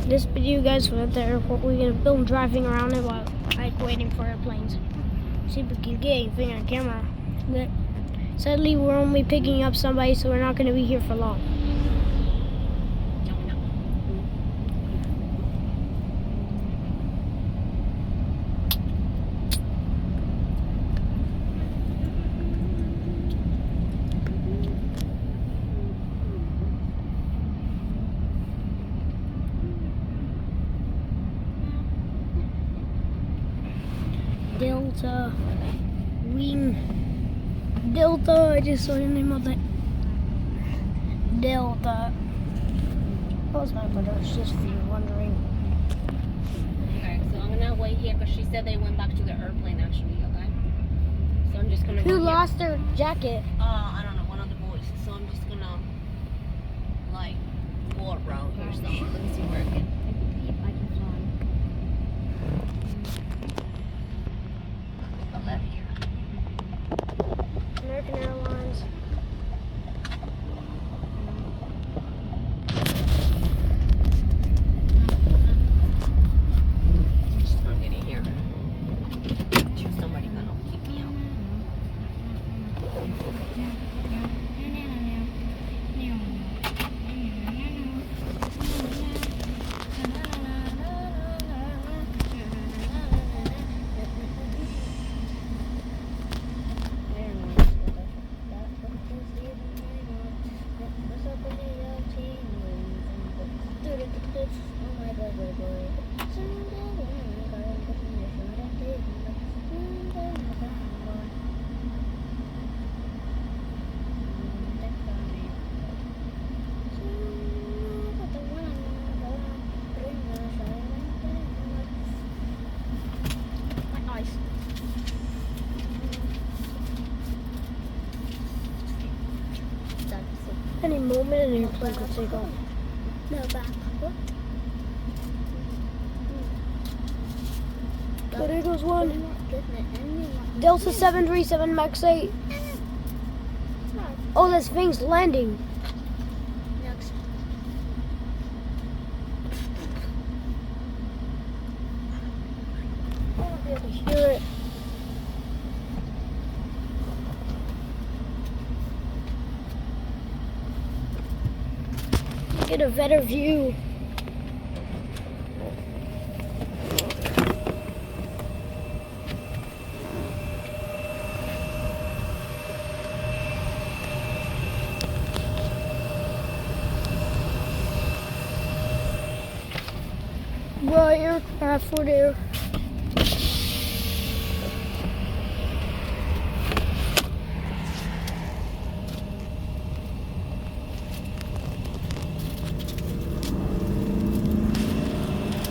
this video, guys, we're at the airport. We're gonna film driving around it while waiting for airplanes. See if we can get anything on camera. But sadly, we're only picking up somebody, so we're not gonna be here for long. Delta, I just saw the name of that. Delta. That was my brother, just if you're wondering. Okay, so I'm gonna wait here because she said they went back to the airplane actually, okay? So I'm just gonna Who lost their jacket? I don't know, one of the boys. So I'm just gonna like go around here somewhere. Let me see where I can. If I can fly. A left here. American Airlines. Just gonna get in here. Somebody gonna keep me out. Any moment an airplane could take off. No, back. What? Oh, there goes one. Delta 737 Max 8. Oh, this thing's landing. Next. I won't be able to hear it. Get a better view. Right, aircraft for there.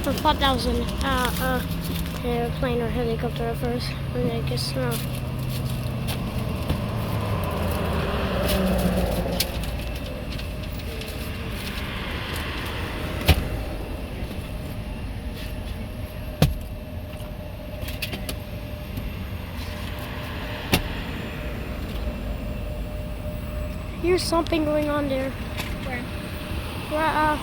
I thought that was an airplane or helicopter at first, and I guess no. Here's something going on there. Where? Right,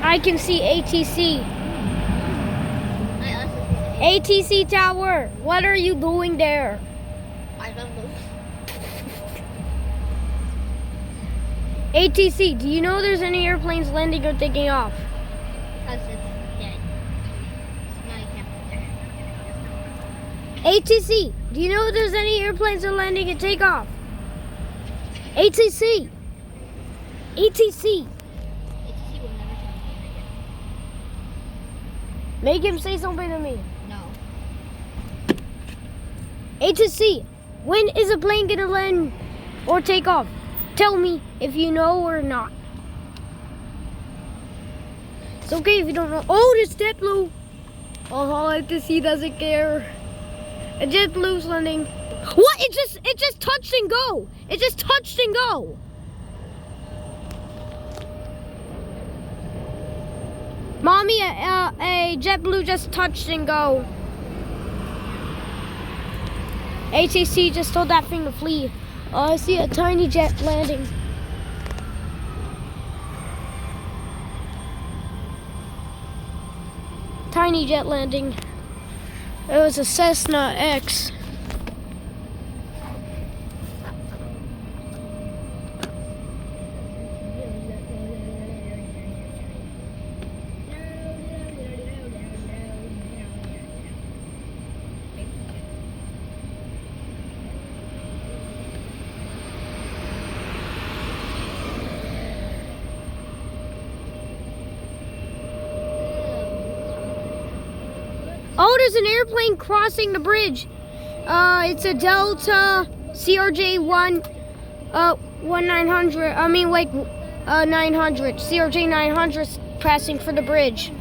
I can see ATC. I also ATC Tower, what are you doing there? I don't know. ATC, do you know there's any airplanes landing or taking off? Because it's dead. Now you can't put there. ATC, do you know there's any airplanes that are landing and take off? ATC. ATC. HC will never tell me again. Make him say something to me. No. ATC, when is a plane gonna land or take off? Tell me if you know or not. It's okay if you don't know. Oh, there's JetBlue. Oh, ATC doesn't care. A JetBlue's landing. What? It just touched and go. It just touched and go. Mommy, a JetBlue just touched and go. ATC just told that thing to flee. I see a tiny jet landing. Tiny jet landing. It was a Cessna X. Oh, there's an airplane crossing the bridge. It's a Delta CRJ 1900. 900. CRJ 900 passing for the bridge.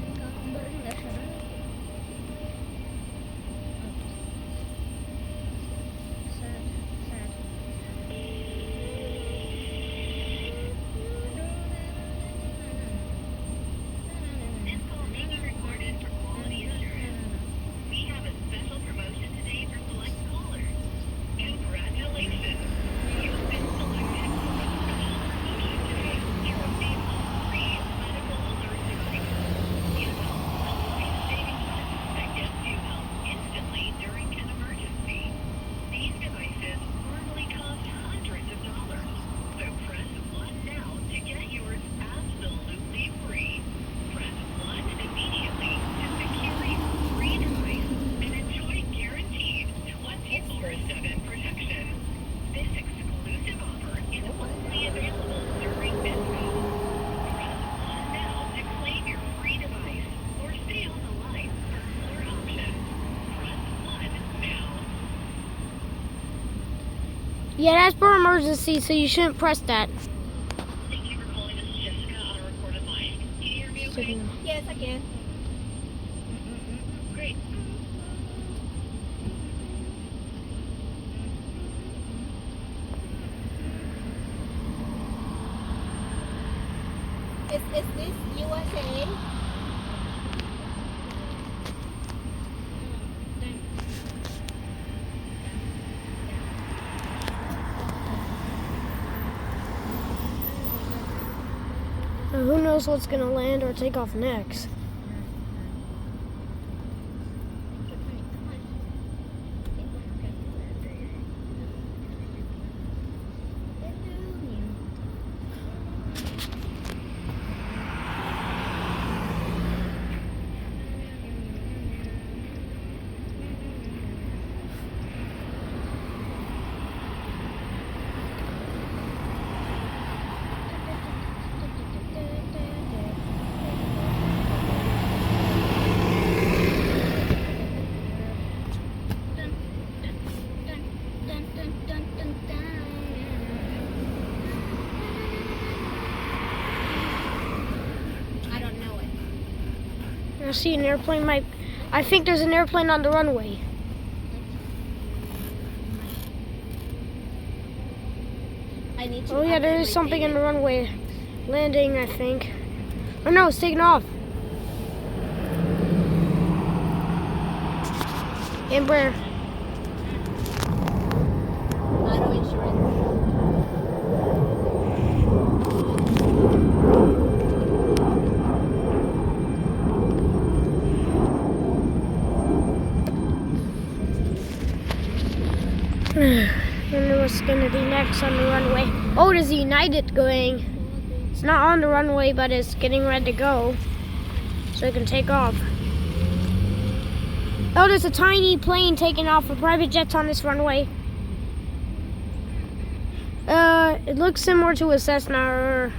Yeah, that's for emergency, so you shouldn't press that. Thank you for calling. This is Jessica on a recorded line. Can you hear me okay? Yes, I can. Great. Is this USA? Now, who knows what's going to land or take off next? I see an airplane. I think there's an airplane on the runway. I need to. Oh yeah, there is something in the runway. Landing, I think. Oh no, it's taking off. Embraer. Auto insurance. Wonder what's gonna be next on the runway. Oh, there's a United going. It's not on the runway, but it's getting ready to go, so it can take off. Oh, there's a tiny plane taking off, a private jet's on this runway. It looks similar to a Cessna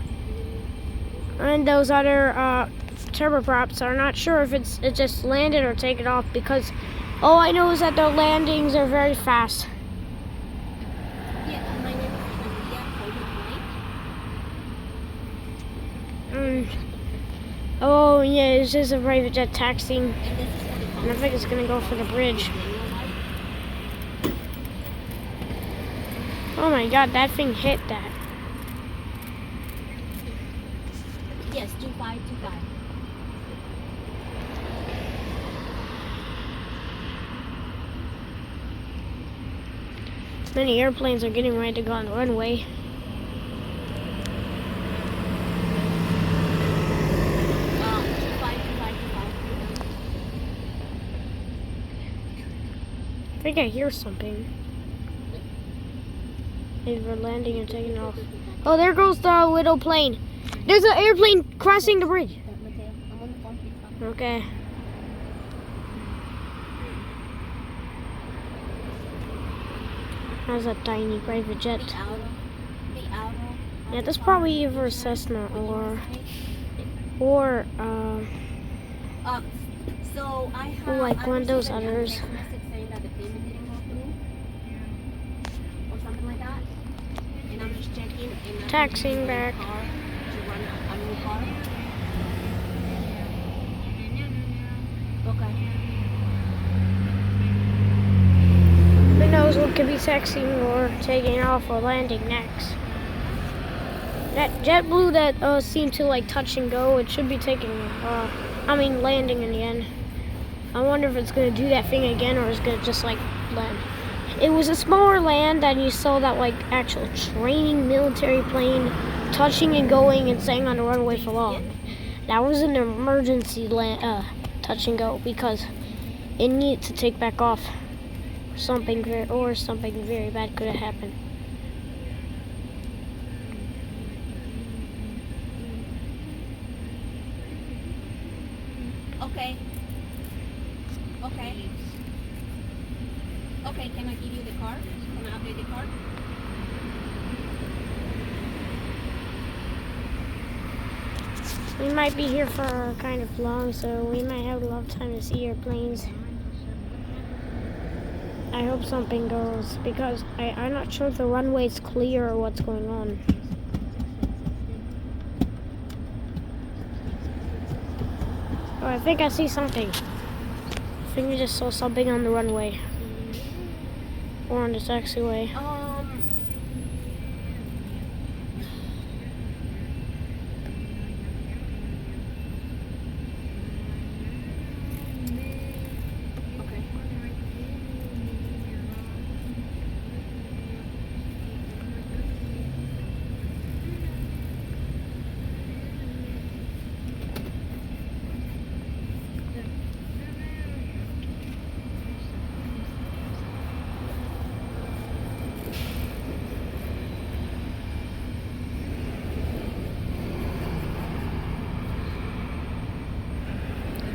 and those other turboprops. I'm not sure if it just landed or taken off, because all I know is that their landings are very fast. Yeah, my name is Maria. Oh yeah, it's just a private jet taxiing, And this is and I think it's gonna go for the bridge. Oh my god, that thing hit that. Yes, 2525. Many airplanes are getting ready to go on the runway. I think I hear something. Maybe we're landing and taking off. Oh, there goes the little plane. There's an airplane crossing the bridge. Okay. That's a tiny private jet. Yeah, that's probably either a Cessna or So I have like one of those others. text message saying that the payment didn't go through or something like that. And I'm just checking and Taxiing back. car to run a new car. Okay. Who knows what could be taxiing or taking off or landing next. That JetBlue that seemed to like touch and go, it should be taking, landing in the end. I wonder if it's going to do that thing again or it's going to just like land. It was a smaller land and you saw that like actual training military plane touching and going and staying on the runway for long. That was an emergency touch and go because it needed to take back off. Something very bad could have happened. Okay. Okay. Okay, can I give you the card? Can I update the card? We might be here for kind of long, so we might have a lot of time to see airplanes. I hope something goes, because I'm not sure if the runway's clear or what's going on. Oh, I think I see something. I think we just saw something on the runway. Or on the taxiway.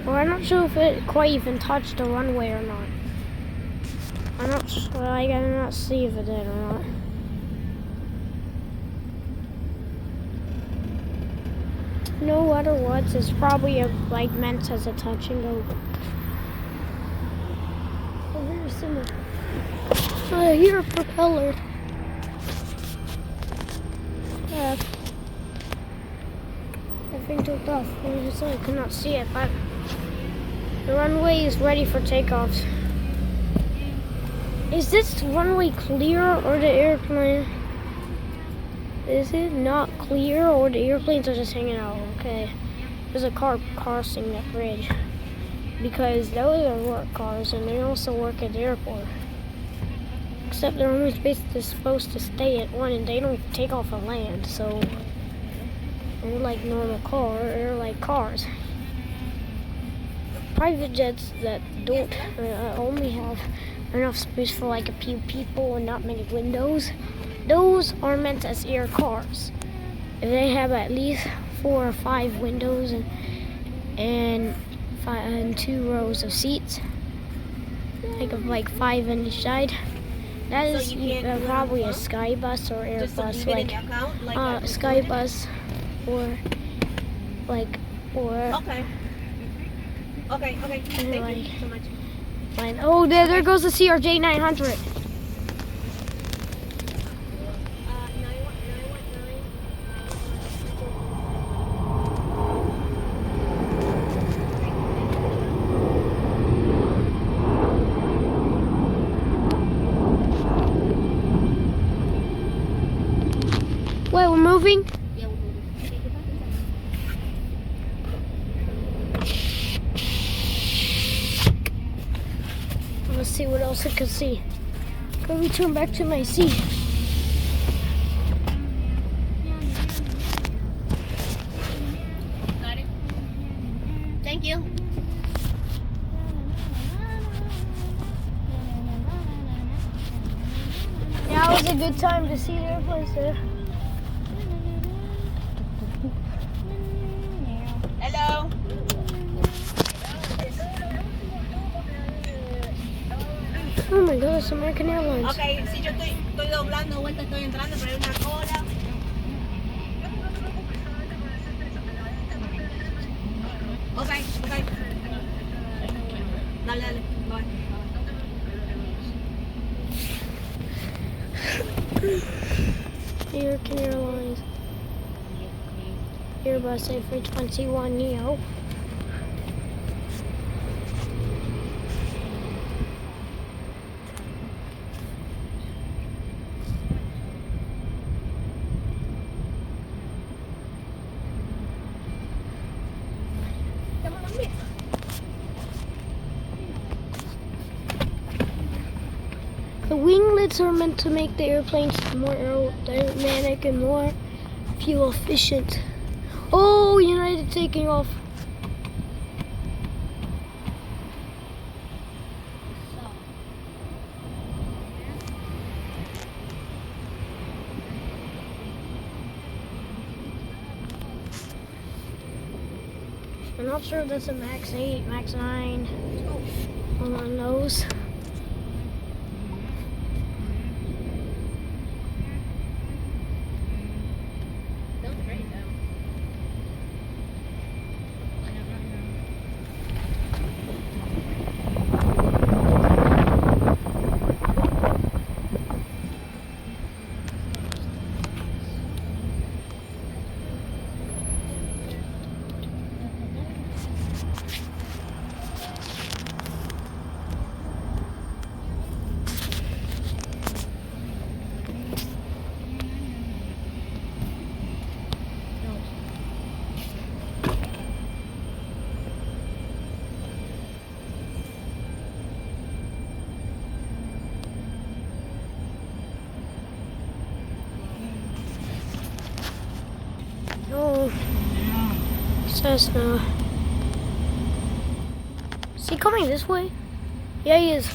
Well, I'm not sure if it quite even touched the runway or not. I'm not sure. I gotta not see if it did or not. No matter what, it's probably meant as a touch and go. Oh, very similar. I hear a propeller. Yeah. I think took off. I could not see it, but the runway is ready for takeoffs. Is this runway clear or the airplane? Is it not clear or the airplanes are just hanging out? Okay. There's a car crossing that bridge. Because those are work cars and they also work at the airport. Except they're only supposed to stay at one and they don't take off and land, so they're like normal they're like cars. Private jets that don't only have enough space for like a few people and not many windows, those are meant as air cars. If they have at least 4 or 5 windows and 2 rows of seats, like 5 on each side, that is probably a sky bus or Airbus, sky bus or Okay. Thank you so much. Fine. Oh, there goes the CRJ 900. moving? Yeah, we're moving. Okay, get back inside. Let's see what else I can see. Can we turn back to my seat? Got it? Thank you. Now is a good time to see the airplanes there. Hello. Oh my gosh, American Airlines. Okay, si yo estoy doblando vuelta, estoy entrando, pero hay una cola. Okay. Dale, bye. American Airlines. Airbus A321neo. The winglets are meant to make the airplanes more aerodynamic and more fuel efficient. Oh, United taking off. I'm not sure if that's a Max 8, Max 9. On those. That was great, though. Oh, Cessna. Is he coming this way? Yeah, he is.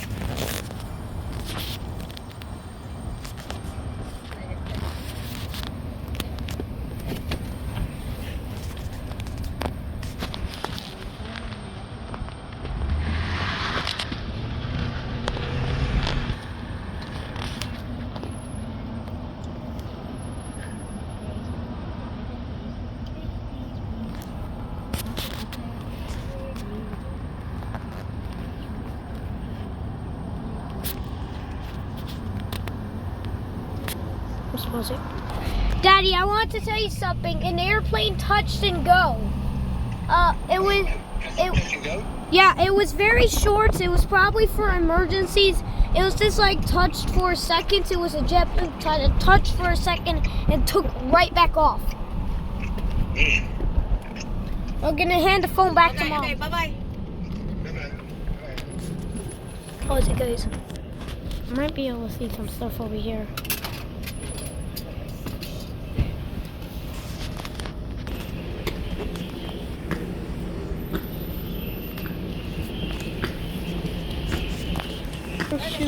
Daddy, I want to tell you something. An airplane touched and go. It was very short. It was probably for emergencies. It was just like touched for seconds. It was a JetBlue touched for a second and took right back off. I'm gonna hand the phone back to Mom. Okay, bye-bye. Pause it, guys. I might be able to see some stuff over here.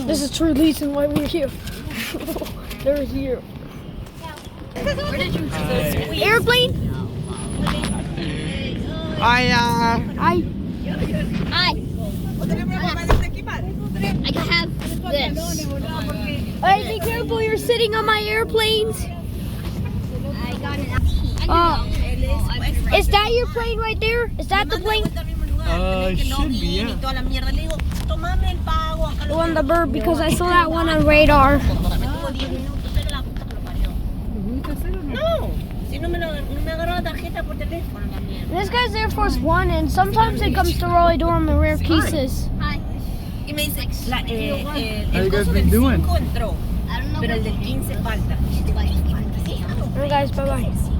This is true reason why we're here. They're here. Where did you squeeze? Airplane? I can have this. Hey, be careful, you're sitting on my airplanes. I got it. Is that your plane right there? Is that the plane? Should be, yeah. The one, the bird, because I saw that one on radar. No. Si no me agarró la tarjeta por teléfono la mierda. This guy's Air Force One, and sometimes it comes to Raleigh Durham in rare cases. Hi. Y me dice, How you el guys coso been del doing? 5 entró, I don't know. pero el del 15 falta. Alright guys, bye bye.